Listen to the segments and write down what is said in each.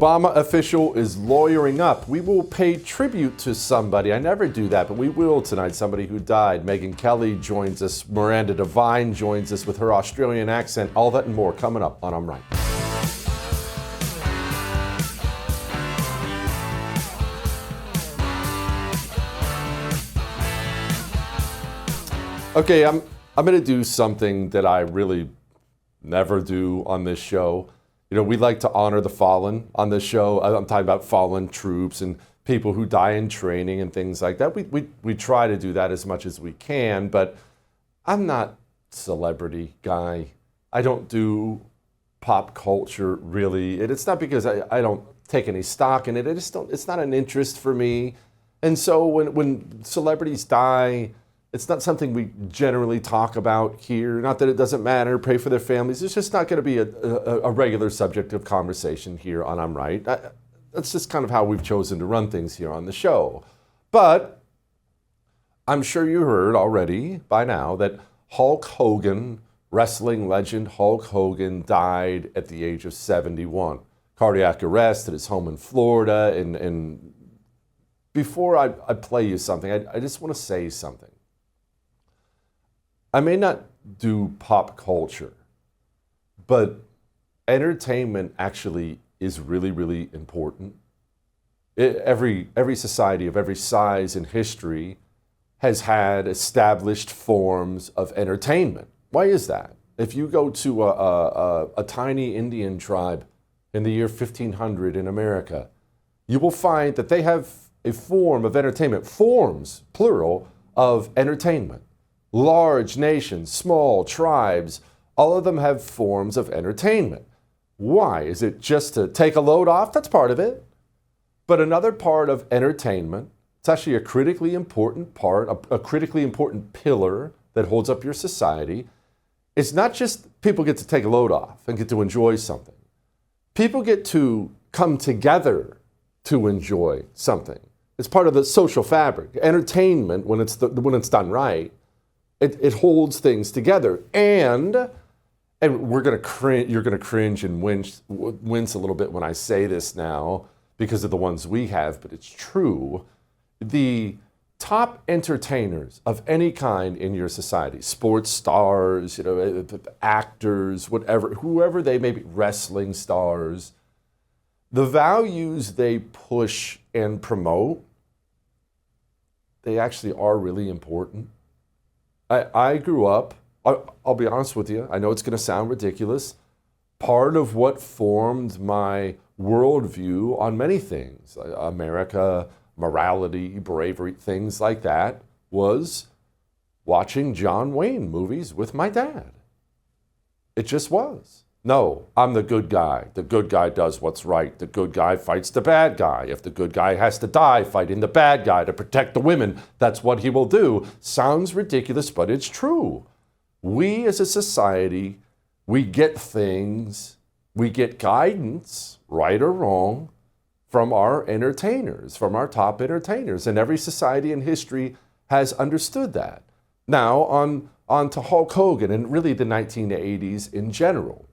Obama official is lawyering up. We will pay tribute to somebody. I never do that, but we will tonight. Somebody who died. Megyn Kelly joins us. Miranda Devine joins us with her Australian accent. All that and more coming up on I'm Right. Okay, I'm going to do something that I really never do on this show. You know, we like to honor the fallen on this show. I'm talking about fallen troops and people who die in training and things like that. We try to do that as much as we can, but I'm not celebrity guy. I don't do pop culture really. It's not because I don't take any stock in it. It's not an interest for me. And so when celebrities die, it's not something we generally talk about here. Not that it doesn't matter, pray for their families. It's just not going to be a regular subject of conversation here on I'm Right. That's just kind of how we've chosen to run things here on the show. But I'm sure you heard already by now that Hulk Hogan, wrestling legend Hulk Hogan, died at the age of 71. Cardiac arrest at his home in Florida. And before I play you something, I just want to say something. I may not do pop culture, but entertainment actually is really, really important. Every society of every size in history has had established forms of entertainment. Why is that? If you go to a tiny Indian tribe in the year 1500 in America, you will find that they have a form of entertainment, forms, plural, of entertainment. Large nations, small tribes, all of them have forms of entertainment. Why? Is it just to take a load off? That's part of it. But another part of entertainment, it's actually a critically important part, a critically important pillar that holds up your society. It's not just people get to take a load off and get to enjoy something. People get to come together to enjoy something. It's part of the social fabric. Entertainment, when it's done right, it holds things together, and we're gonna cringe. You're gonna cringe and wince a little bit when I say this now because of the ones we have, but it's true. The top entertainers of any kind in your society, sports stars, actors, whoever they may be, wrestling stars, the values they push and promote, they actually are really important. I grew up, I'll be honest with you, I know it's going to sound ridiculous. Part of what formed my worldview on many things, America, morality, bravery, things like that, was watching John Wayne movies with my dad. It just was. No, I'm the good guy. The good guy does what's right. The good guy fights the bad guy. If the good guy has to die fighting the bad guy to protect the women, that's what he will do. Sounds ridiculous, but it's true. We as a society, we get things, we get guidance, right or wrong, from our entertainers, from our top entertainers. And every society in history has understood that. Now, on to Hulk Hogan and really the 1980s in general.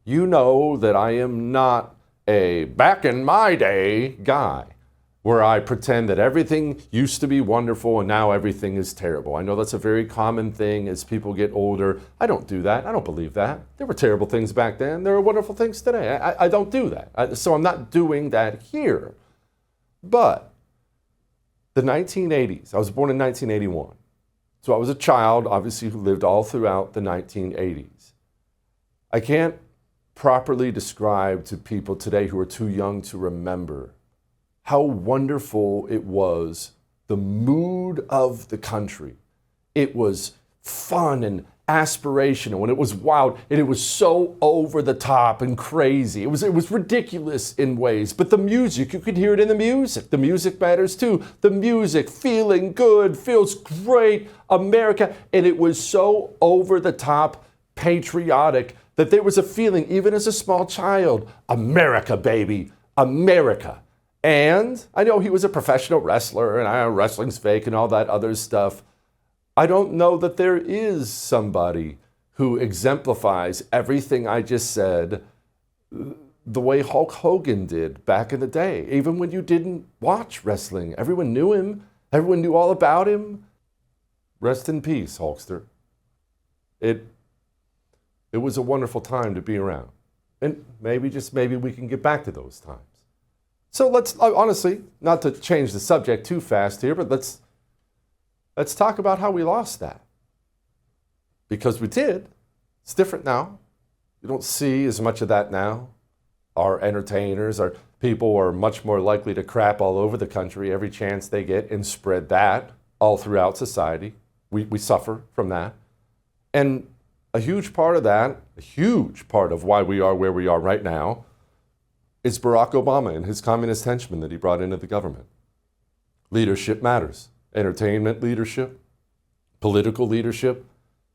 You know that I am not a back in my day guy where I pretend that everything used to be wonderful and now everything is terrible. I know that's a very common thing as people get older. I don't do that. I don't believe that. There were terrible things back then. There are wonderful things today. I don't do that. So I'm not doing that here. But the 1980s, I was born in 1981. So I was a child, obviously, who lived all throughout the 1980s. I can't properly describe to people today who are too young to remember how wonderful it was, the mood of the country. It was fun and aspirational, and it was wild, and it was so over the top and crazy. It was ridiculous in ways, but the music, you could hear it in the music. The music matters too. The music, feeling good, feels great, America, and it was so over the top, patriotic, that there was a feeling, even as a small child, America, baby, America. And I know he was a professional wrestler, and wrestling's fake and all that other stuff. I don't know that there is somebody who exemplifies everything I just said the way Hulk Hogan did back in the day. Even when you didn't watch wrestling, everyone knew him. Everyone knew all about him. Rest in peace, Hulkster. It was a wonderful time to be around. And maybe, just maybe, we can get back to those times. So let's, honestly, not to change the subject too fast here, but let's talk about how we lost that. Because we did. It's different now. You don't see as much of that now. Our entertainers, our people are much more likely to crap all over the country every chance they get and spread that all throughout society. We suffer from that. And a huge part of that, a huge part of why we are where we are right now, is Barack Obama and his communist henchmen that he brought into the government. Leadership matters. Entertainment leadership, political leadership,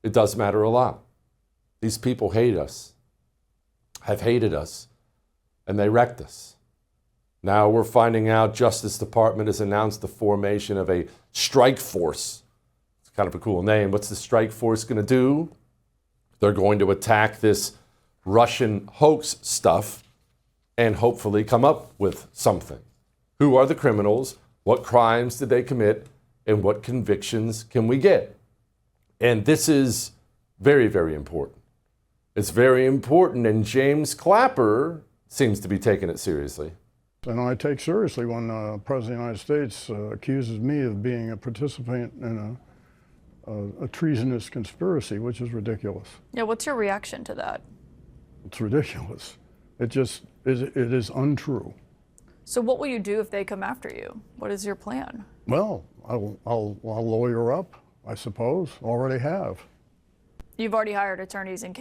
it does matter a lot. These people hate us, have hated us, and they wrecked us. Now we're finding out Justice Department has announced the formation of a strike force. It's kind of a cool name. What's the strike force going to do? They're going to attack this Russian hoax stuff and hopefully come up with something. Who are the criminals? What crimes did they commit? And what convictions can we get? And this is very, very important. It's very important, and James Clapper seems to be taking it seriously. And I take seriously when the President of the United States accuses me of being a participant in a treasonous conspiracy, which is ridiculous. Yeah, what's your reaction to that? It's ridiculous. It is untrue. So what will you do if they come after you? What is your plan? Well, I'll lawyer up, I suppose. Already have. You've already hired attorneys in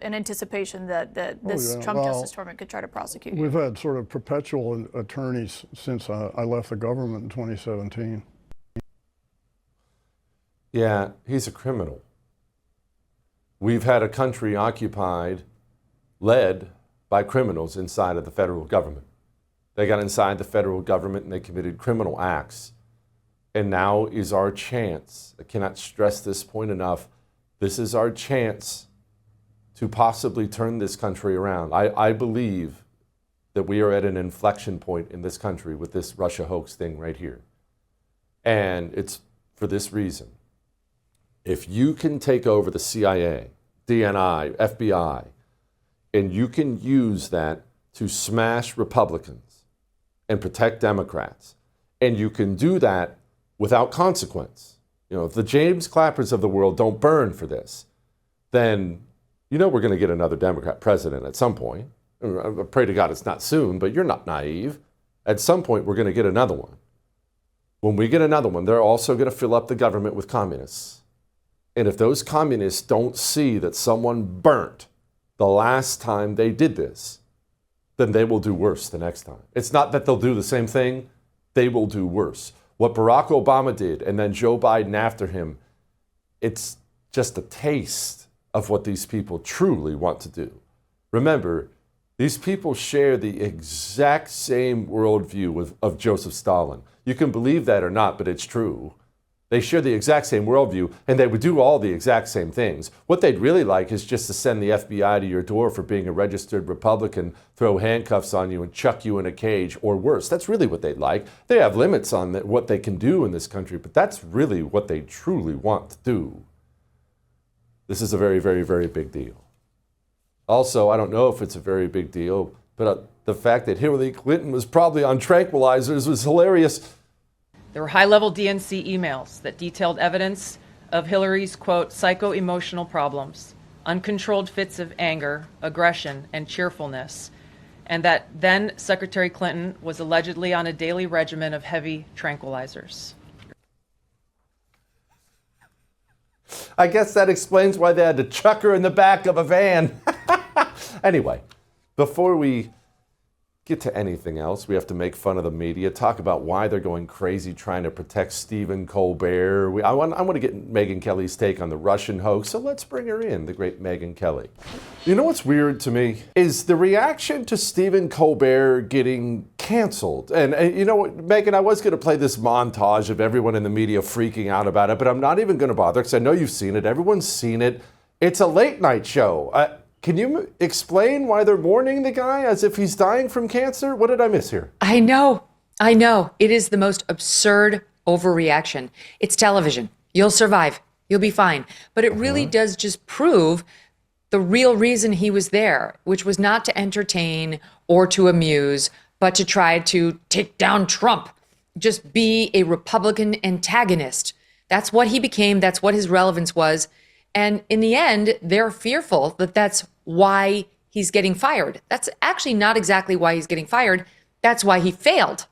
anticipation that this Trump Justice Department could try to prosecute you. We've had sort of perpetual attorneys since I left the government in 2017. Yeah, he's a criminal. We've had a country occupied, led by criminals inside of the federal government. They got inside the federal government and they committed criminal acts. And now is our chance. I cannot stress this point enough. This is our chance to possibly turn this country around. I believe that we are at an inflection point in this country with this Russia hoax thing right here. And it's for this reason. If you can take over the CIA, DNI, FBI, and you can use that to smash Republicans and protect Democrats, and you can do that without consequence. You know, if the James Clappers of the world don't burn for this, then you know we're going to get another Democrat president at some point. I pray to God it's not soon, but you're not naive. At some point, we're going to get another one. When we get another one, they're also going to fill up the government with communists. And if those communists don't see that someone burnt the last time they did this, then they will do worse the next time. It's not that they'll do the same thing, they will do worse. What Barack Obama did, and then Joe Biden after him, it's just a taste of what these people truly want to do. Remember, these people share the exact same worldview of Joseph Stalin. You can believe that or not, but it's true. They share the exact same worldview, and they would do all the exact same things. What they'd really like is just to send the FBI to your door for being a registered Republican, throw handcuffs on you, and chuck you in a cage, or worse. That's really what they'd like. They have limits on what they can do in this country, but that's really what they truly want to do. This is a very, very, very big deal. Also, I don't know if it's a very big deal, but the fact that Hillary Clinton was probably on tranquilizers was hilarious. There were high-level DNC emails that detailed evidence of Hillary's, quote, psycho-emotional problems, uncontrolled fits of anger, aggression, and cheerfulness, and that then Secretary Clinton was allegedly on a daily regimen of heavy tranquilizers. I guess that explains why they had to chuck her in the back of a van. Anyway, before we get to anything else, we have to make fun of the media, talk about why they're going crazy trying to protect Stephen Colbert. I want to get Megyn Kelly's take on the Russian hoax, so let's bring her in, the great Megyn Kelly. You know what's weird to me is the reaction to Stephen Colbert getting canceled. And you know what, Megyn, I was going to play this montage of everyone in the media freaking out about it, but I'm not even going to bother because I know you've seen it. Everyone's seen it. It's a late night show. Can you explain why they're mourning the guy as if he's dying from cancer? What did I miss here? I know. It is the most absurd overreaction. It's television. You'll survive. You'll be fine. But it really does just prove the real reason he was there, which was not to entertain or to amuse, but to try to take down Trump. Just be a Republican antagonist. That's what he became. That's what his relevance was. And in the end, they're fearful that that's why he's getting fired. That's actually not exactly why he's getting fired. That's why he failed,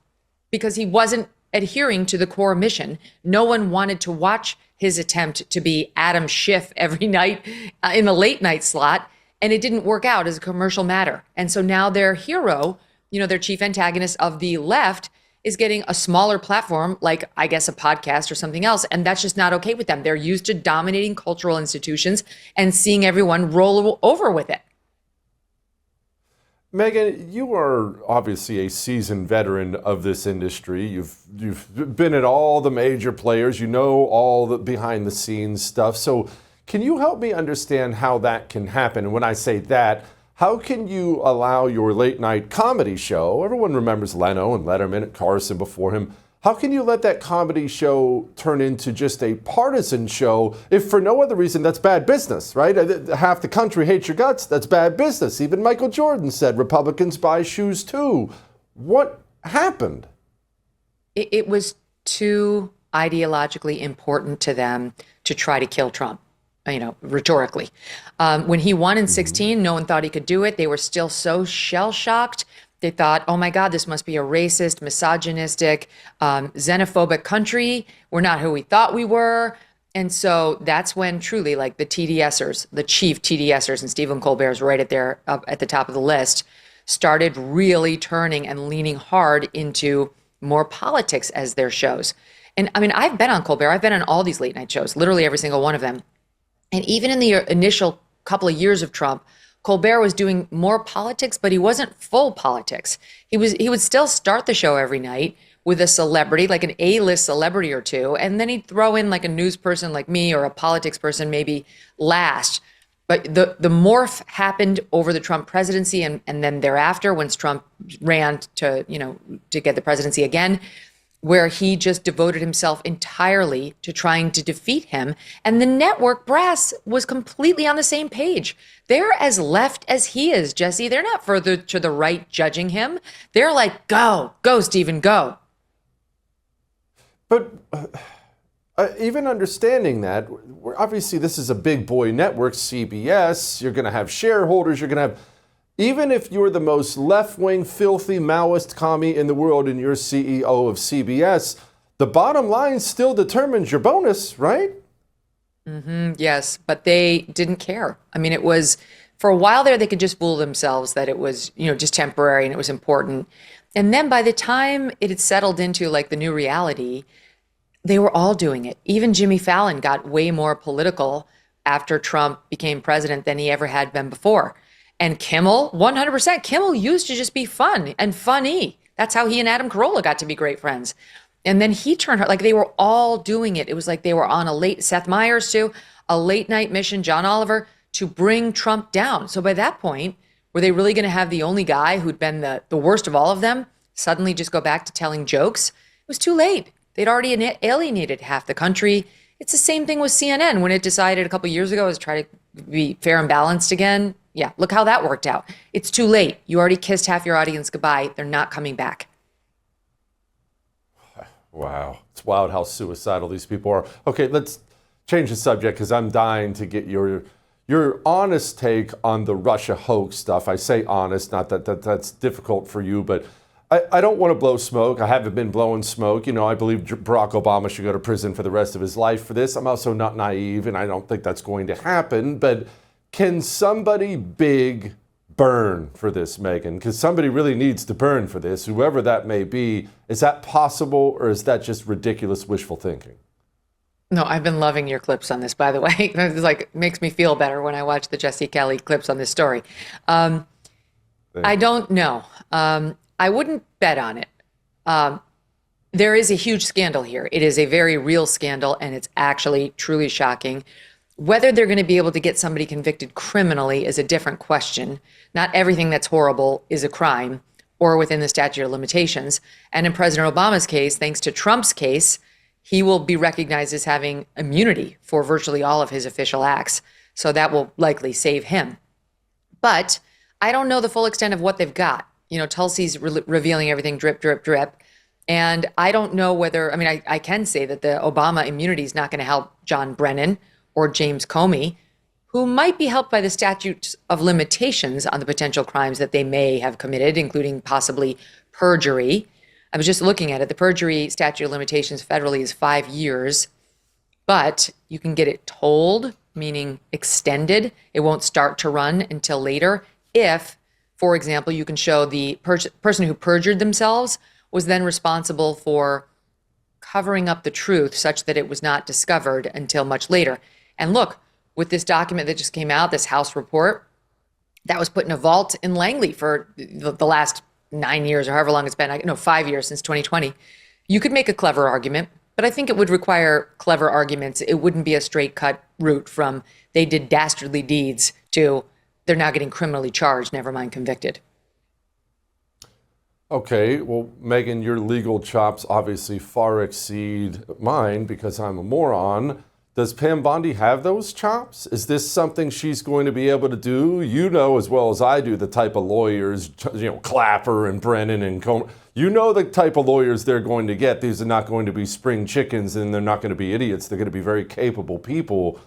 because he wasn't adhering to the core mission. No one wanted to watch his attempt to be Adam Schiff every night in the late night slot, and it didn't work out as a commercial matter. And so now their hero, their chief antagonist of the left, is getting a smaller platform, like, I guess, a podcast or something else. And that's just not okay with them. They're used to dominating cultural institutions and seeing everyone roll over with it. Megyn, you are obviously a seasoned veteran of this industry. You've been at all the major players. You know all the behind the scenes stuff. So can you help me understand how that can happen? And when I say that, how can you allow your late night comedy show, everyone remembers Leno and Letterman and Carson before him, how can you let that comedy show turn into just a partisan show if for no other reason that's bad business, right? Half the country hates your guts, that's bad business. Even Michael Jordan said Republicans buy shoes too. What happened? It was too ideologically important to them to try to kill Trump. Rhetorically. When he won in 2016, no one thought he could do it. They were still so shell-shocked. They thought, oh my God, this must be a racist, misogynistic, xenophobic country. We're not who we thought we were. And so that's when truly, like, the TDSers, the chief TDSers, and Stephen Colbert's right up at the top of the list, started really turning and leaning hard into more politics as their shows. And I mean, I've been on Colbert. I've been on all these late night shows, literally every single one of them. And even in the initial couple of years of Trump, Colbert was doing more politics, but he wasn't full politics. He would still start the show every night with a celebrity, like an A-list celebrity or two, and then he'd throw in like a news person like me or a politics person maybe last. But the morph happened over the Trump presidency and then thereafter, once Trump ran to get the presidency again, where he just devoted himself entirely to trying to defeat him. And the network brass was completely on the same page. They're as left as he is, Jesse. They're not further to the right judging him. They're like, go, Stephen, go. But even understanding that, obviously this is a big boy network, CBS. You're going to have shareholders. You're going to have... Even if you're the most left-wing, filthy Maoist commie in the world and you're CEO of CBS, the bottom line still determines your bonus, right? Yes, but they didn't care. I mean, it was, for a while there, they could just fool themselves that it was, just temporary and it was important. And then by the time it had settled into like the new reality, they were all doing it. Even Jimmy Fallon got way more political after Trump became president than he ever had been before. And Kimmel, 100%, Kimmel used to just be fun and funny. That's how he and Adam Carolla got to be great friends. And then he turned her, like they were all doing it. It was like they were on Seth Meyers too, a late night mission, John Oliver, to bring Trump down. So by that point, were they really going to have the only guy who'd been the worst of all of them suddenly just go back to telling jokes? It was too late. They'd already alienated half the country. It's the same thing with CNN when it decided a couple years ago to try to be fair and balanced again. Yeah, look how that worked out. It's too late. You already kissed half your audience goodbye. They're not coming back. Wow. It's wild how suicidal these people are. Okay, let's change the subject because I'm dying to get your honest take on the Russia hoax stuff. I say honest, not that's difficult for you, but I don't want to blow smoke. I haven't been blowing smoke. I believe Barack Obama should go to prison for the rest of his life for this. I'm also not naive, and I don't think that's going to happen, but can somebody big burn for this, Megyn? Because somebody really needs to burn for this, whoever that may be. Is that possible, or is that just ridiculous wishful thinking? No, I've been loving your clips on this, by the way. It's like makes me feel better when I watch the Jesse Kelly clips on this story. I don't know. I wouldn't bet on it. There is a huge scandal here. It is a very real scandal, and it's actually truly shocking. Whether they're going to be able to get somebody convicted criminally is a different question. Not everything that's horrible is a crime or within the statute of limitations. And in President Obama's case, thanks to Trump's case, he will be recognized as having immunity for virtually all of his official acts. So that will likely save him. But I don't know the full extent of what they've got. You know, Tulsi's revealing everything drip, drip, drip. And I don't know whether, I mean, I can say that the Obama immunity is not going to help John Brennan or James Comey, who might be helped by the statutes of limitations on the potential crimes that they may have committed, including possibly perjury. I was just looking at it. The perjury statute of limitations federally is 5 years, but you can get it tolled, meaning extended. It won't start to run until later if, for example, you can show the person who perjured themselves was then responsible for covering up the truth such that it was not discovered until much later. And look, with this document that just came out, this House report, that was put in a vault in Langley for the last 9 years or however long it's been, 5 years since 2020. You could make a clever argument, but I think it would require clever arguments. It wouldn't be a straight cut route from they did dastardly deeds to they're now getting criminally charged, never mind convicted. Okay, well, Megyn, your legal chops obviously far exceed mine because I'm a moron. Does Pam Bondi have those chops? Is this something she's going to be able to do? You know as well as I do the type of lawyers, Clapper and Brennan and Comey. You know the type of lawyers they're going to get. These are not going to be spring chickens and they're not going to be idiots. They're going to be very capable people.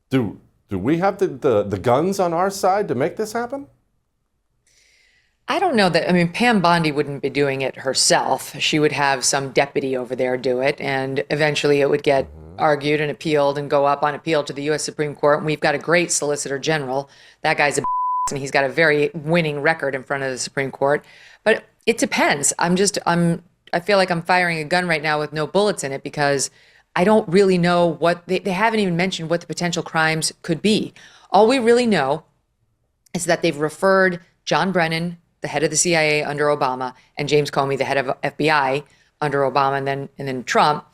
Do we have the guns on our side to make this happen? I don't know that. I mean, Pam Bondi wouldn't be doing it herself. She would have some deputy over there do it, and eventually it would get argued and appealed and go up on appeal to the U.S. Supreme Court. And we've got a great Solicitor General. That guy's a and he's got a very winning record in front of the Supreme Court. But it depends. I feel like I'm firing a gun right now with no bullets in it because I don't really know what they haven't even mentioned what the potential crimes could be. All we really know is that they've referred John Brennan, the head of the CIA under Obama, and James Comey, the head of FBI under Obama, and then Trump,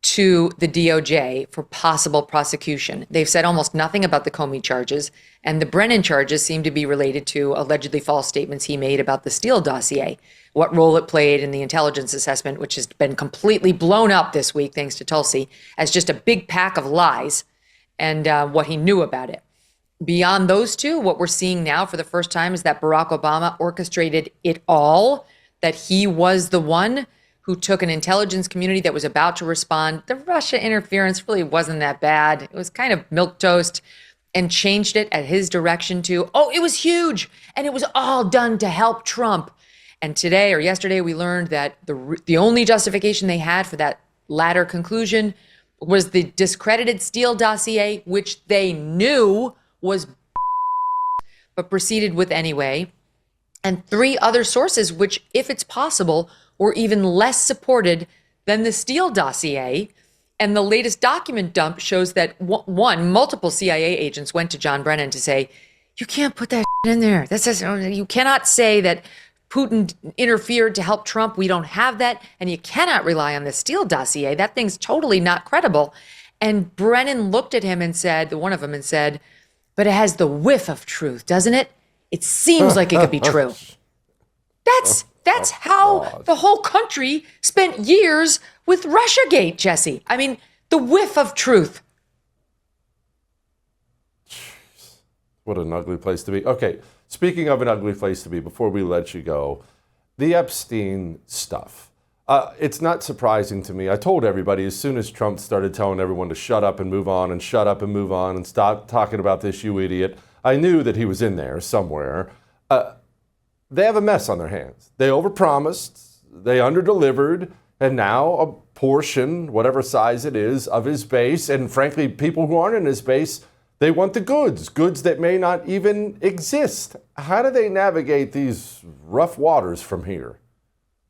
to the DOJ for possible prosecution. They've said almost nothing about the Comey charges, and the Brennan charges seem to be related to allegedly false statements he made about the Steele dossier, what role it played in the intelligence assessment, which has been completely blown up this week, thanks to Tulsi, as just a big pack of lies, and what he knew about it. Beyond those two, what we're seeing now for the first time is that Barack Obama orchestrated it all, that he was the one who took an intelligence community that was about to respond. The Russia interference really wasn't that bad. It was kind of milquetoast, and changed it at his direction to, oh, it was huge, and it was all done to help Trump. And today or yesterday, we learned that the only justification they had for that latter conclusion was the discredited Steele dossier, which they knew was but proceeded with anyway, and 3 other sources which, if it's possible, were even less supported than the Steele dossier. And the latest document dump shows that multiple CIA agents went to John Brennan to say, you can't put that in there. You cannot say that Putin interfered to help Trump. We don't have that. And you cannot rely on the Steele dossier. That thing's totally not credible. And Brennan looked at him and said, one of them, and said, but it has the whiff of truth, doesn't it? It seems like it could be true. That's how the whole country spent years with Russiagate, Jesse. I mean, the whiff of truth. Jeez, what an ugly place to be. Okay, speaking of an ugly place to be, before we let you go, the Epstein stuff. It's not surprising to me. I told everybody as soon as Trump started telling everyone to shut up and move on and shut up and move on and stop talking about this, you idiot, I knew that he was in there somewhere. They have a mess on their hands. They overpromised, they underdelivered, and now a portion, whatever size it is, of his base, and frankly, people who aren't in his base, they want the goods that may not even exist. How do they navigate these rough waters from here?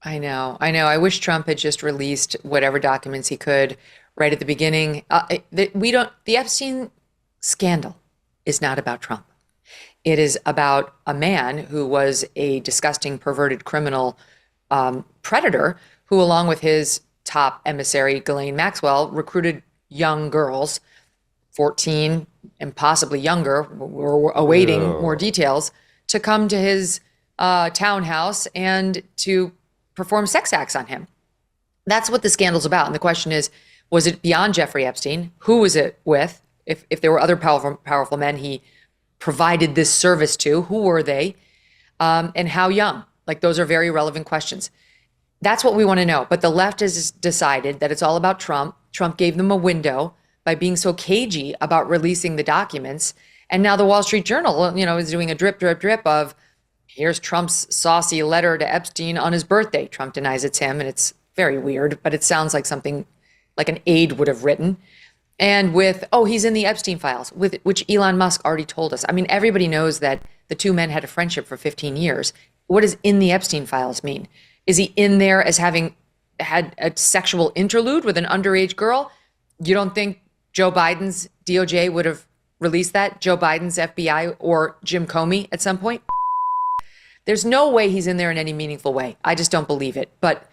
I know. I wish Trump had just released whatever documents he could right at the beginning. The Epstein scandal is not about Trump. It is about a man who was a disgusting, perverted criminal predator who, along with his top emissary, Ghislaine Maxwell, recruited young girls 14 and possibly younger, we're awaiting more details, to come to his townhouse and to perform sex acts on him. That's what the scandal's about. And the question is, was it beyond Jeffrey Epstein? Who was it with? If there were other powerful men he provided this service to, who were they? And how young? Like, those are very relevant questions. That's what we want to know. But the left has decided that it's all about Trump. Trump gave them a window by being so cagey about releasing the documents. And now the Wall Street Journal, is doing a drip, drip, drip of, here's Trump's saucy letter to Epstein on his birthday. Trump denies it's him, and it's very weird, but it sounds like something like an aide would have written. And with, he's in the Epstein files, with which Elon Musk already told us. I mean, everybody knows that the two men had a friendship for 15 years. What does in the Epstein files mean? Is he in there as having had a sexual interlude with an underage girl? You don't think Joe Biden's DOJ would have released that? Joe Biden's FBI or Jim Comey at some point? There's no way he's in there in any meaningful way. I just don't believe it. But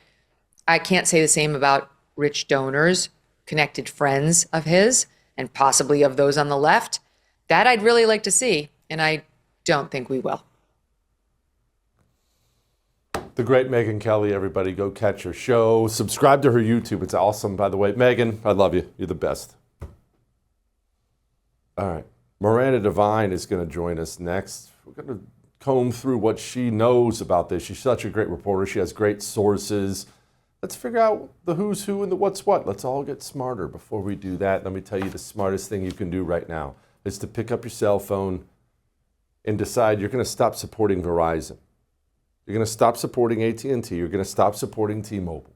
I can't say the same about rich donors, connected friends of his, and possibly of those on the left. That I'd really like to see, and I don't think we will. The great Megyn Kelly, everybody, go catch her show. Subscribe to her YouTube. It's awesome, by the way. Megyn, I love you. You're the best. All right. Miranda Devine is going to join us next. We're going to comb through what she knows about this. She's such a great reporter. She has great sources. Let's figure out the who's who and the what's what. Let's all get smarter. Before we do that, let me tell you the smartest thing you can do right now is to pick up your cell phone and decide you're going to stop supporting Verizon. You're going to stop supporting AT&T. You're going to stop supporting T-Mobile.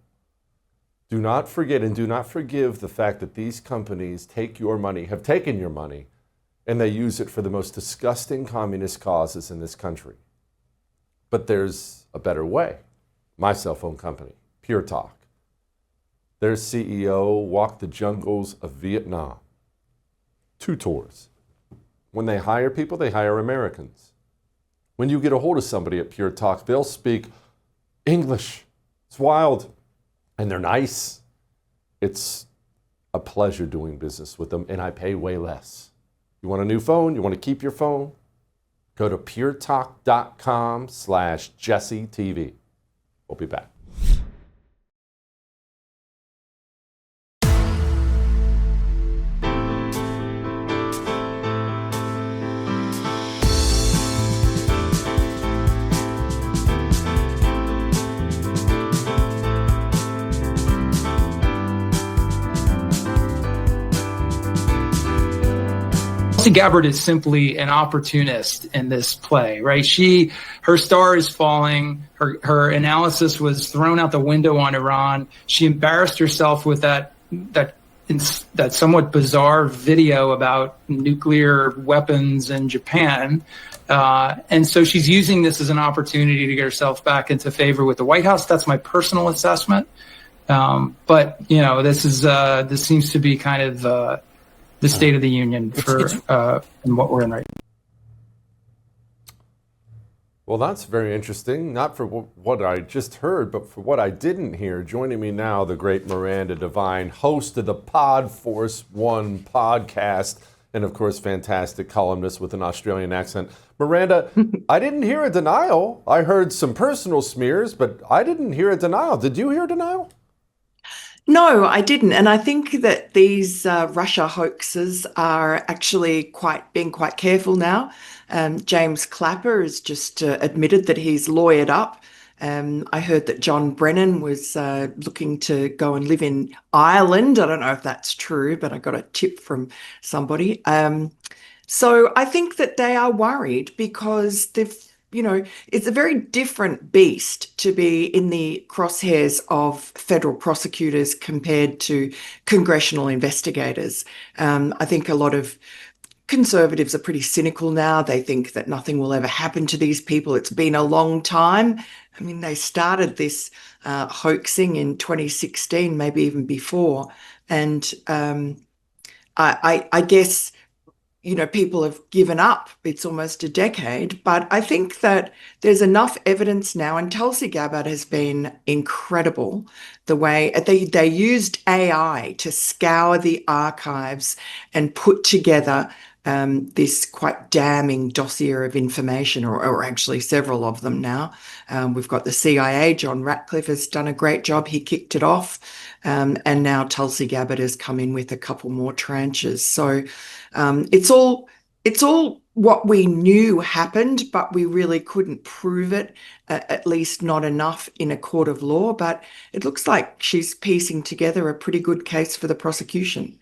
Do not forget and do not forgive the fact that these companies take your money, have taken your money, and they use it for the most disgusting communist causes in this country. But there's a better way. My cell phone company, Pure Talk. Their CEO walked the jungles of Vietnam. 2 tours. When they hire people, they hire Americans. When you get a hold of somebody at Pure Talk, they'll speak English. It's wild. And they're nice. It's a pleasure doing business with them, and I pay way less. You want a new phone? You want to keep your phone? Go to puretalk.com/JesseTV. We'll be back. Gabbard is simply an opportunist in this play, right? Her star is falling. Her analysis was thrown out the window on Iran. She embarrassed herself with that somewhat bizarre video about nuclear weapons in Japan. And so she's using this as an opportunity to get herself back into favor with the White House. That's my personal assessment. But this seems to be kind of the State of the Union for what we're in right now. Well, that's very interesting. Not for what I just heard, but for what I didn't hear. Joining me now, the great Miranda Divine, host of the Pod Force One podcast, and of course, fantastic columnist with an Australian accent. Miranda, I didn't hear a denial. I heard some personal smears, but I didn't hear a denial. Did you hear a denial? No, I didn't. And I think that these Russia hoaxes are actually being quite careful now. James Clapper has just admitted that he's lawyered up. I heard that John Brennan was looking to go and live in Ireland. I don't know if that's true, but I got a tip from somebody. So I think that they are worried because it's a very different beast to be in the crosshairs of federal prosecutors compared to congressional investigators. I think a lot of conservatives are pretty cynical now. They think that nothing will ever happen to these people. It's been a long time. I mean, they started this hoaxing in 2016, maybe even before. And I guess, people have given up. It's almost a decade. But I think that there's enough evidence now, and Tulsi Gabbard has been incredible. The way they used AI to scour the archives and put together this quite damning dossier of information, or actually several of them now. We've got the CIA. John Ratcliffe has done a great job. He kicked it off. And now Tulsi Gabbard has come in with a couple more tranches. So it's all what we knew happened, but we really couldn't prove it, at least not enough in a court of law. But it looks like she's piecing together a pretty good case for the prosecution.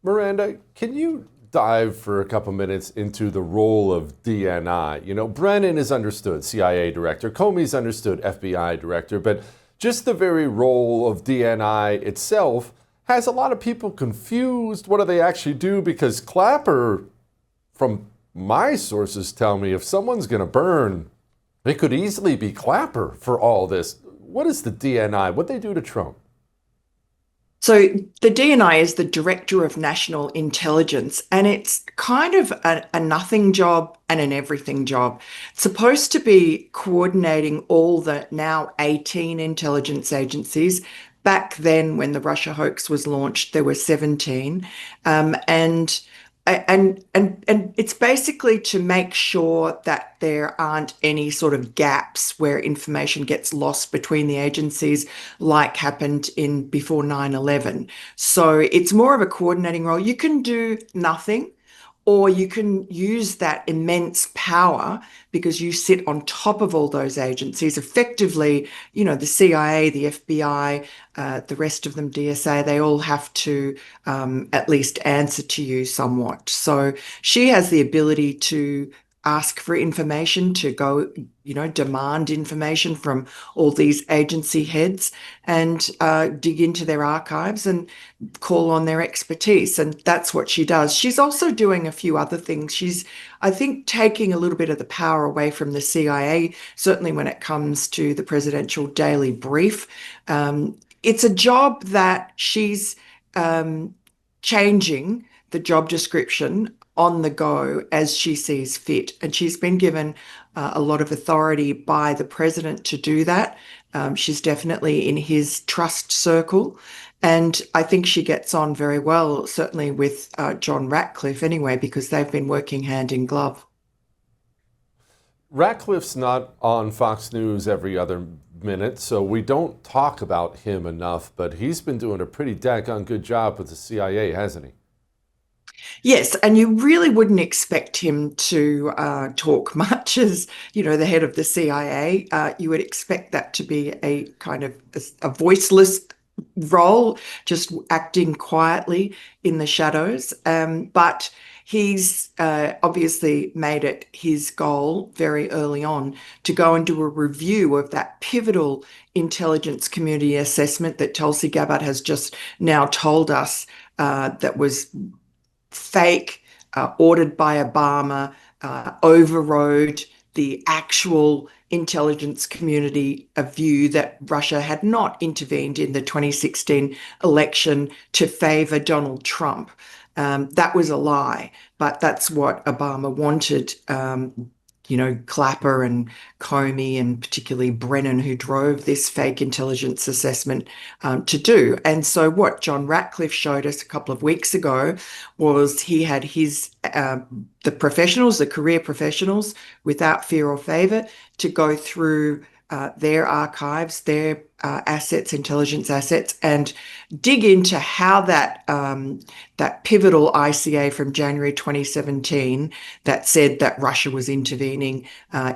Miranda, can you dive for a couple minutes into the role of DNI? Brennan is understood, CIA director. Comey's understood, FBI director. But just the very role of DNI itself has a lot of people confused. What do they actually do? Because Clapper, from my sources, tell me if someone's going to burn, it could easily be Clapper for all this. What is the DNI? What they do to Trump? So the DNI is the Director of National Intelligence, and it's kind of a nothing job and an everything job. It's supposed to be coordinating all the now 18 intelligence agencies. Back then, when the Russia hoax was launched, there were 17, and it's basically to make sure that there aren't any sort of gaps where information gets lost between the agencies, like happened before 9/11. So it's more of a coordinating role. You can do nothing, or you can use that immense power because you sit on top of all those agencies. Effectively, the CIA, the FBI, the rest of them, DSA, they all have to at least answer to you somewhat. So she has the ability to ask for information, to go, demand information from all these agency heads and dig into their archives and call on their expertise. And that's what she does. She's also doing a few other things. She's, I think, taking a little bit of the power away from the CIA, certainly when it comes to the presidential daily brief. It's a job that she's changing the job description on the go as she sees fit. And she's been given a lot of authority by the president to do that. She's definitely in his trust circle. And I think she gets on very well, certainly with John Ratcliffe anyway, because they've been working hand in glove. Ratcliffe's not on Fox News every other minute, so we don't talk about him enough, but he's been doing a pretty daggone good job with the CIA, hasn't he? Yes, and you really wouldn't expect him to talk much as, the head of the CIA. You would expect that to be a kind of a voiceless role, just acting quietly in the shadows. But he's obviously made it his goal very early on to go and do a review of that pivotal intelligence community assessment that Tulsi Gabbard has just now told us that was fake, ordered by Obama, overrode the actual intelligence community view that Russia had not intervened in the 2016 election to favor Donald Trump. That was a lie, but that's what Obama wanted. Clapper and Comey and particularly Brennan, who drove this fake intelligence assessment, to do. And so what John Ratcliffe showed us a couple of weeks ago was he had the professionals, the career professionals, without fear or favor, to go through their archives, their assets, intelligence assets, and dig into how that pivotal ICA from January 2017 that said that Russia was intervening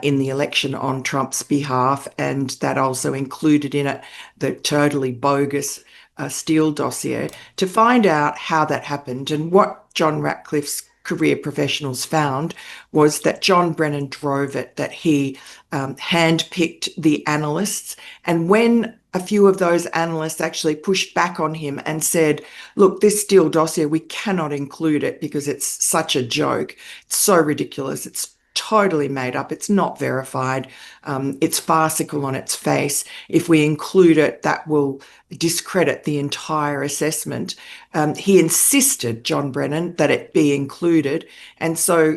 in the election on Trump's behalf, and that also included in it the totally bogus Steele dossier, to find out how that happened. And what John Ratcliffe's career professionals found was that John Brennan drove it, that he handpicked the analysts. And when a few of those analysts actually pushed back on him and said, look, this Steele dossier, we cannot include it because it's such a joke. It's so ridiculous. It's totally made up. It's not verified. It's farcical on its face. If we include it, that will discredit the entire assessment. He insisted, John Brennan, that it be included. And so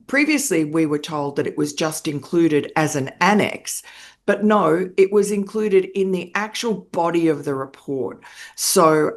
previously we were told that it was just included as an annex. But no, it was included in the actual body of the report. So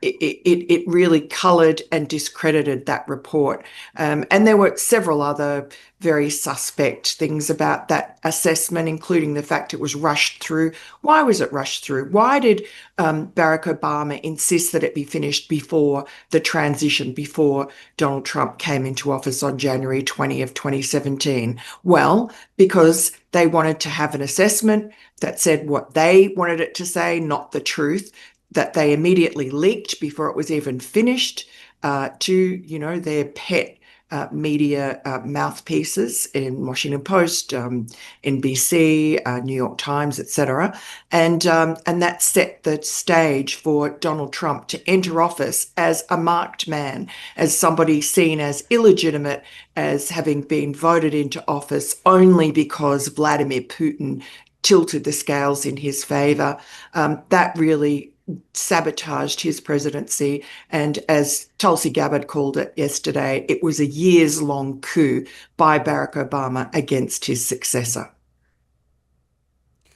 it really coloured and discredited that report. And there were several other very suspect things about that assessment, including the fact it was rushed through. Why was it rushed through? Why did Barack Obama insist that it be finished before the transition, before Donald Trump came into office on January 20th, 2017? Well, because they wanted to have an assessment that said what they wanted it to say, not the truth, that they immediately leaked before it was even finished to, their pet media mouthpieces in Washington Post, NBC, New York Times, etc. And that set the stage for Donald Trump to enter office as a marked man, as somebody seen as illegitimate, as having been voted into office only because Vladimir Putin tilted the scales in his favor. That really sabotaged his presidency. And as Tulsi Gabbard called it yesterday, it was a years-long coup by Barack Obama against his successor.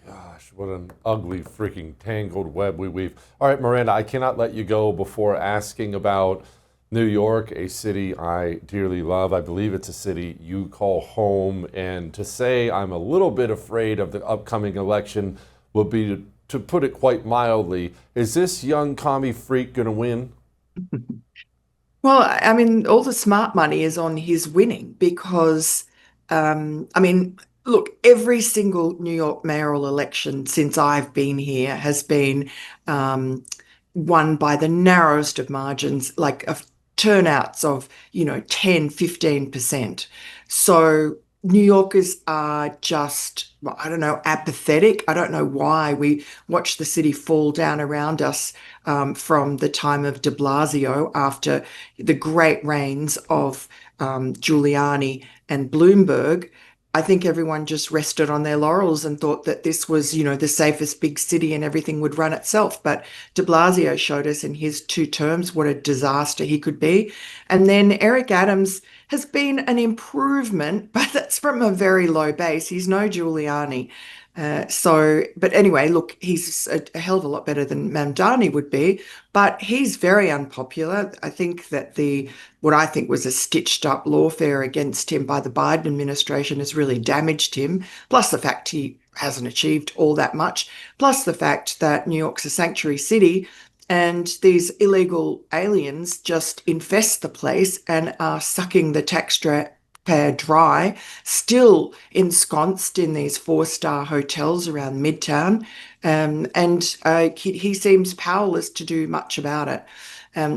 Gosh, what an ugly, freaking tangled web we weave. All right, Miranda, I cannot let you go before asking about New York, a city I dearly love. I believe it's a city you call home. And to say I'm a little bit afraid of the upcoming election will be to put it quite mildly. Is this young commie freak going to win? Well, I mean, all the smart money is on his winning because, look, every single New York mayoral election since I've been here has been won by the narrowest of margins, like of turnouts of, 10, 15%. So New Yorkers are just, I don't know, apathetic. I don't know why. We watch the city fall down around us from the time of de Blasio after the great reigns of Giuliani and Bloomberg. I think everyone just rested on their laurels and thought that this was, the safest big city and everything would run itself. But de Blasio showed us in his 2 terms what a disaster he could be. And then Eric Adams has been an improvement, but that's from a very low base. He's no Giuliani. But anyway, look, he's a hell of a lot better than Mamdani would be, but he's very unpopular. I think that what I think was a stitched up lawfare against him by the Biden administration has really damaged him, plus the fact he hasn't achieved all that much, plus the fact that New York's a sanctuary city and these illegal aliens just infest the place and are sucking the taxpayer dry, still ensconced in these 4-star hotels around Midtown. He seems powerless to do much about it.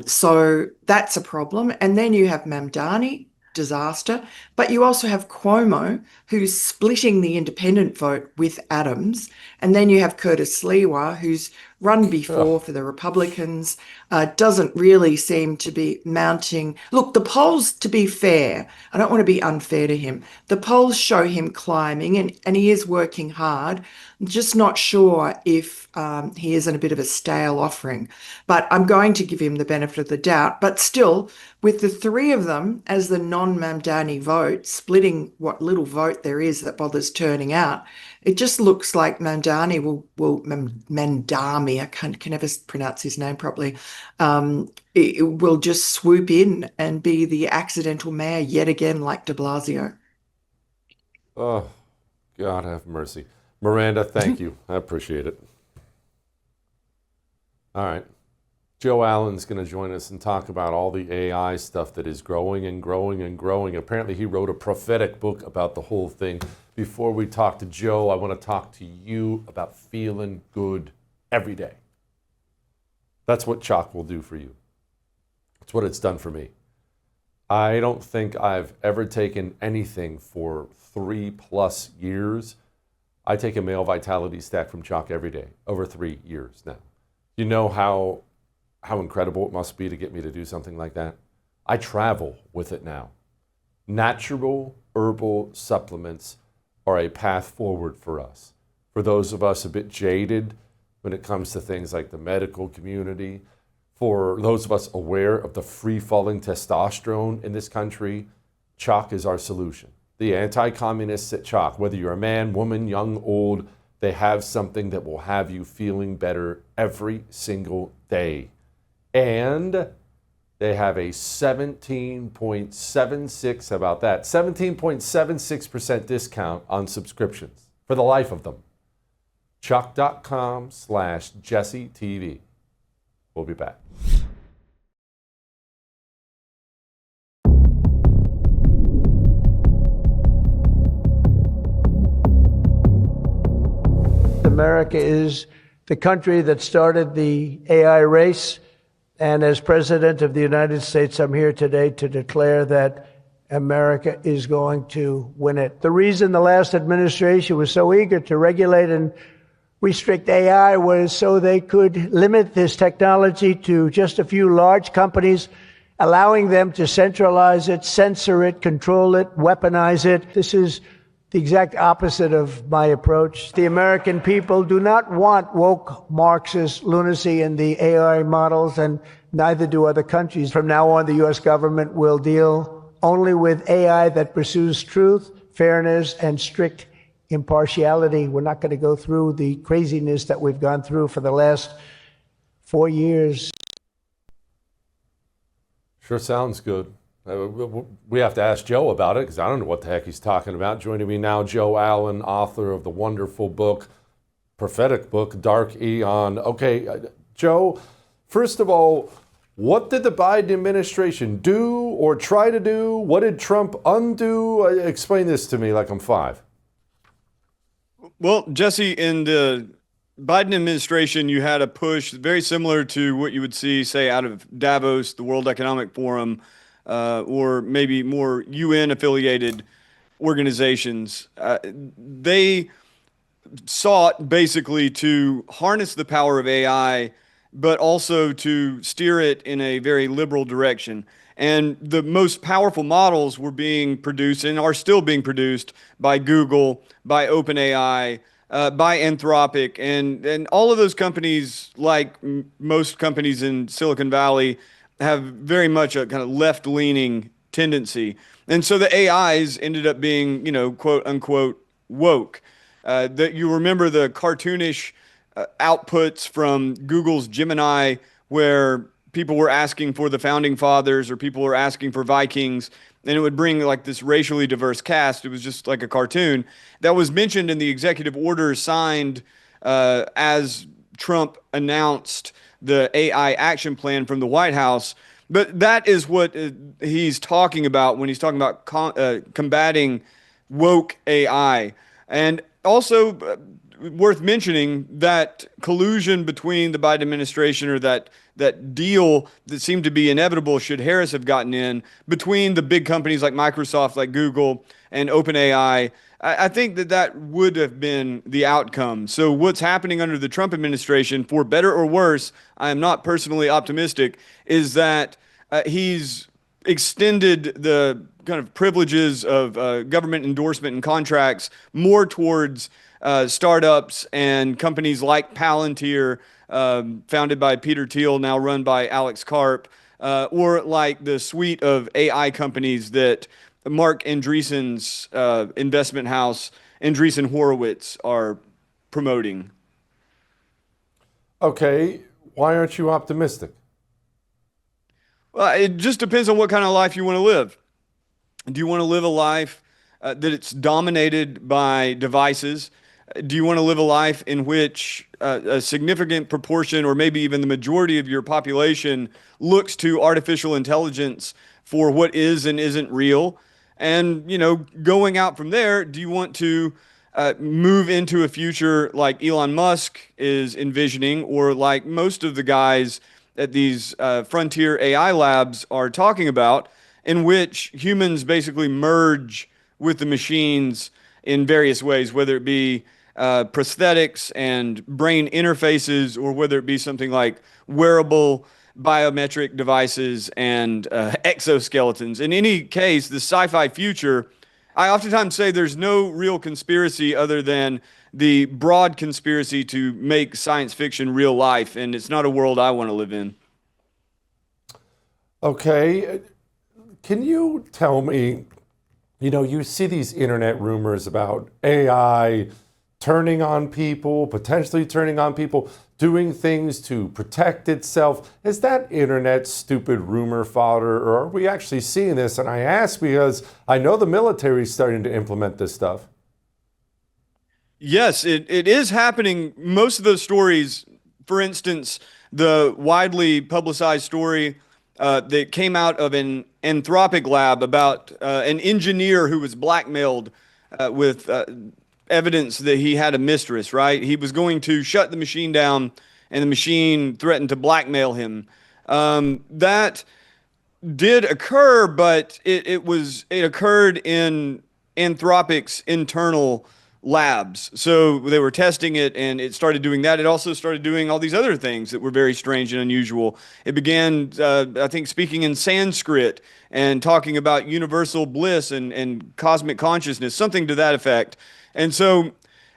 So that's a problem. And then you have Mamdani, disaster, but you also have Cuomo, who's splitting the independent vote with Adams. And then you have Curtis Sliwa, who's run before for the Republicans, doesn't really seem to be mounting. Look, the polls, to be fair, I don't want to be unfair to him. The polls show him climbing and he is working hard. I'm just not sure if he is in a bit of a stale offering. But I'm going to give him the benefit of the doubt. But still, with the 3 of them as the non-Mamdani vote, splitting what little vote there is that bothers turning out, it just looks like Mamdani Mamdani, I can never pronounce his name properly, it will just swoop in and be the accidental mayor yet again like de Blasio. Oh, God have mercy. Miranda, thank you. I appreciate it. All right. Joe Allen's going to join us and talk about all the AI stuff that is growing and growing and growing. Apparently, he wrote a prophetic book about the whole thing. Before we talk to Joe, I want to talk to you about feeling good every day. That's what chalk will do for you. It's what it's done for me. I don't think I've ever taken anything for 3+ years. I take a male vitality stack from chalk every day, over 3 years now. You know how incredible it must be to get me to do something like that? I travel with it now. Natural herbal supplements are a path forward for us. For those of us a bit jaded when it comes to things like the medical community, for those of us aware of the free-falling testosterone in this country, CHOC is our solution. The anti-communists at CHOC, whether you're a man, woman, young, old, they have something that will have you feeling better every single day. And they have a 17.76, how about that? 17.76% discount on subscriptions for the life of them. CHOC.com/JesseTV. We'll be back. America is the country that started the AI race. And as President of the United States, I'm here today to declare that America is going to win it. The reason the last administration was so eager to regulate and restrict AI was so they could limit this technology to just a few large companies, allowing them to centralize it, censor it, control it, weaponize it. This is the exact opposite of my approach. The American people do not want woke Marxist lunacy in the AI models, and neither do other countries. From now on, the U.S. government will deal only with AI that pursues truth, fairness, and strict impartiality. We're not going to go through the craziness that we've gone through for the last 4 years. Sure sounds good. We have to ask Joe about it because I don't know what the heck he's talking about. Joining me now, Joe Allen, author of the wonderful book, prophetic book, Dark Eon. Okay, Joe, first of all, what did the Biden administration do or try to do? What did Trump undo? Explain this to me like I'm 5. Well, Jesse, in the Biden administration, you had a push very similar to what you would see, say, out of Davos, the World Economic Forum, or maybe more UN-affiliated organizations. They sought basically to harness the power of AI, but also to steer it in a very liberal direction. And the most powerful models were being produced and are still being produced by Google, by OpenAI, by Anthropic, and all of those companies, like most companies in Silicon Valley, have very much a kind of left-leaning tendency. And so the AIs ended up being, quote unquote, woke. That you remember the cartoonish outputs from Google's Gemini, where people were asking for the founding fathers or people were asking for Vikings, and it would bring like this racially diverse cast. It was just like a cartoon that was mentioned in the executive order signed as Trump announced the AI action plan from the White House. But that is what he's talking about when he's talking about combating woke AI. And also worth mentioning that collusion between the Biden administration, or that deal that seemed to be inevitable should Harris have gotten in, between the big companies like Microsoft, like Google, and OpenAI. I think that would have been the outcome. So what's happening under the Trump administration, for better or worse, I am not personally optimistic, is that he's extended the kind of privileges of government endorsement and contracts more towards startups and companies like Palantir, founded by Peter Thiel, now run by Alex Karp, or like the suite of AI companies that Mark Andreessen's investment house, Andreessen Horowitz, are promoting. Okay, why aren't you optimistic? Well, it just depends on what kind of life you want to live. Do you want to live a life that it's dominated by devices? Do you want to live a life in which a significant proportion, or maybe even the majority of your population, looks to artificial intelligence for what is and isn't real? And, going out from there, do you want to move into a future like Elon Musk is envisioning, or like most of the guys at these frontier AI labs are talking about, in which humans basically merge with the machines in various ways, whether it be prosthetics and brain interfaces, or whether it be something like wearable biometric devices and exoskeletons. In any case, the sci-fi future I oftentimes say there's no real conspiracy other than the broad conspiracy to make science fiction real life, and it's not a world I want to live in. Okay, can you tell me, you see these internet rumors about AI turning on people, potentially turning on people, doing things to protect itself. Is that internet stupid rumor fodder, or are we actually seeing this? And I ask because I know the military is starting to implement this stuff. Yes, it is happening. Most of those stories, for instance, the widely publicized story that came out of an Anthropic lab about an engineer who was blackmailed with evidence that he had a mistress, right? He was going to shut the machine down, and the machine threatened to blackmail him. That did occur, but it occurred in Anthropic's internal labs. So they were testing it, and it started doing that. It also started doing all these other things that were very strange and unusual. It began, I think, speaking in Sanskrit and talking about universal bliss and cosmic consciousness, something to that effect. And so,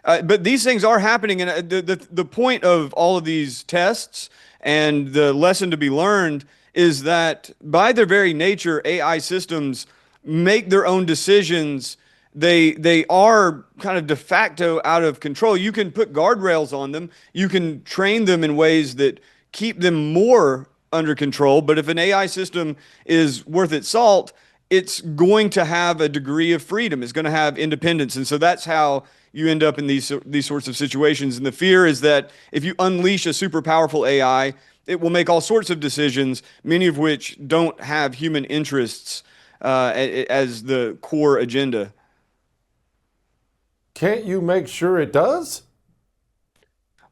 but these things are happening, and the point of all of these tests and the lesson to be learned is that by their very nature, AI systems make their own decisions. They are kind of de facto out of control. You can put guardrails on them. You can train them in ways that keep them more under control. But if an AI system is worth its salt, it's going to have a degree of freedom. It's going to have independence. And so that's how you end up in these sorts of situations. And the fear is that if you unleash a super powerful AI, it will make all sorts of decisions, many of which don't have human interests as the core agenda. Can't you make sure it does?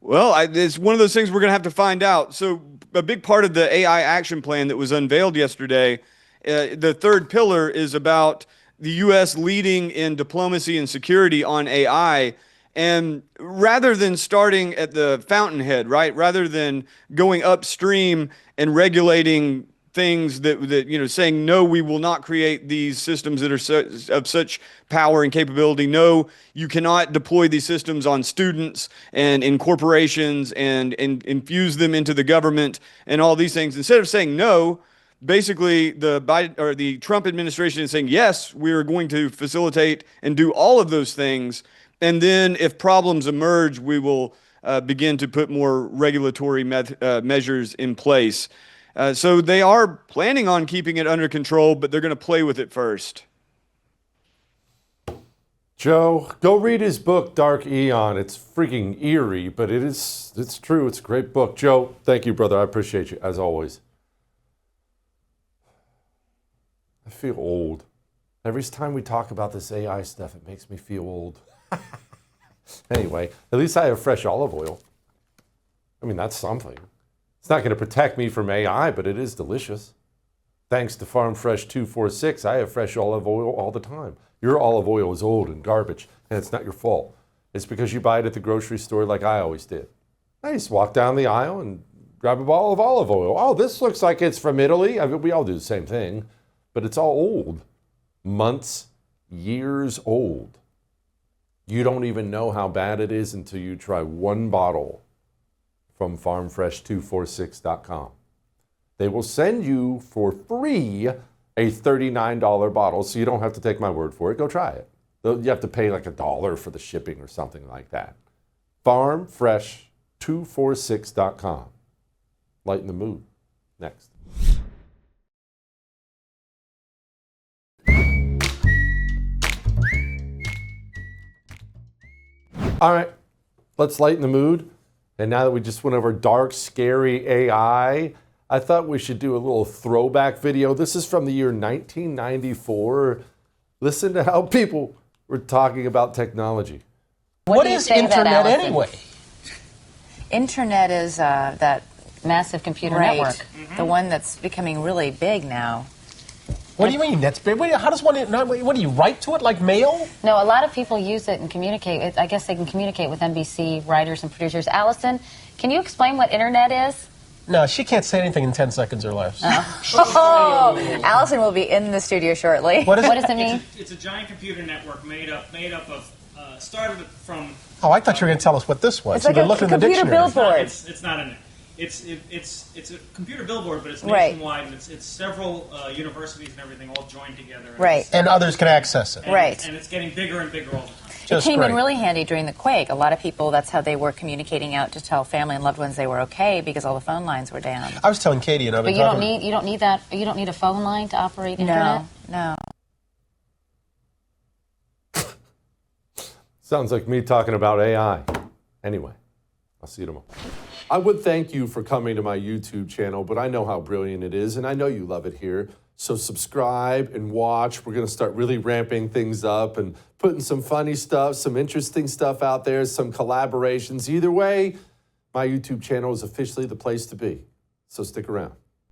Well, it's one of those things we're going to have to find out. So a big part of the AI action plan that was unveiled yesterday, the third pillar is about the U.S. leading in diplomacy and security on AI. And rather than starting at the fountainhead, right, rather than going upstream and regulating things that saying, no, we will not create these systems that are of such power and capability. No, you cannot deploy these systems on students and in corporations and infuse them into the government and all these things. Instead of saying no, basically the Trump administration is saying, yes, we are going to facilitate and do all of those things. And then if problems emerge, we will begin to put more regulatory measures in place. So they are planning on keeping it under control, but they're going to play with it first. Joe, go read his book, Dark Eon. It's freaking eerie, but it's true. It's a great book. Joe, thank you, brother. I appreciate you, as always. I feel old. Every time we talk about this AI stuff, it makes me feel old. Anyway, at least I have fresh olive oil. I mean, that's something. It's not going to protect me from AI, but it is delicious. Thanks to Farm Fresh 246, I have fresh olive oil all the time. Your olive oil is old and garbage, and it's not your fault. It's because you buy it at the grocery store like I always did. I just walk down the aisle and grab a bottle of olive oil. Oh, this looks like it's from Italy. I mean, we all do the same thing, but it's all old. Months, years old. You don't even know how bad it is until you try one bottle from farmfresh246.com. They will send you for free a $39 bottle, so you don't have to take my word for it. Go try it. You have to pay like $1 for the shipping or something like that. Farmfresh246.com. Lighten the mood. Next. All right, let's lighten the mood. And now that we just went over dark, scary AI, I thought we should do a little throwback video. This is from the year 1994. Listen to how people were talking about technology. What is internet anyway? Internet is that massive computer network, the one that's becoming really big now. What do you mean? That's big. How does one? What do you write to it like mail? No, a lot of people use it and communicate. I guess they can communicate with NBC writers and producers. Allison, can you explain what internet is? No, she can't say anything in 10 seconds or less. Oh, Allison will be in the studio shortly. What does it mean? It's a giant computer network made up of started from. Oh, I thought you were going to tell us what this was. It's like a computer billboard. It's not in it. It's a computer billboard, but it's nationwide, and it's several universities and everything all joined together. Right. And others can access it. Right. And it's getting bigger and bigger all the time. It came in really handy during the quake. A lot of people, that's how they were communicating out to tell family and loved ones they were okay because all the phone lines were down. I was telling Katie, and I've been talking. But you don't need that. You don't need a phone line to operate internet. No. Sounds like me talking about AI. Anyway, I'll see you tomorrow. I would thank you for coming to my YouTube channel, but I know how brilliant it is, and I know you love it here. So subscribe and watch. We're going to start really ramping things up and putting some funny stuff, some interesting stuff out there, some collaborations. Either way, my YouTube channel is officially the place to be. So stick around.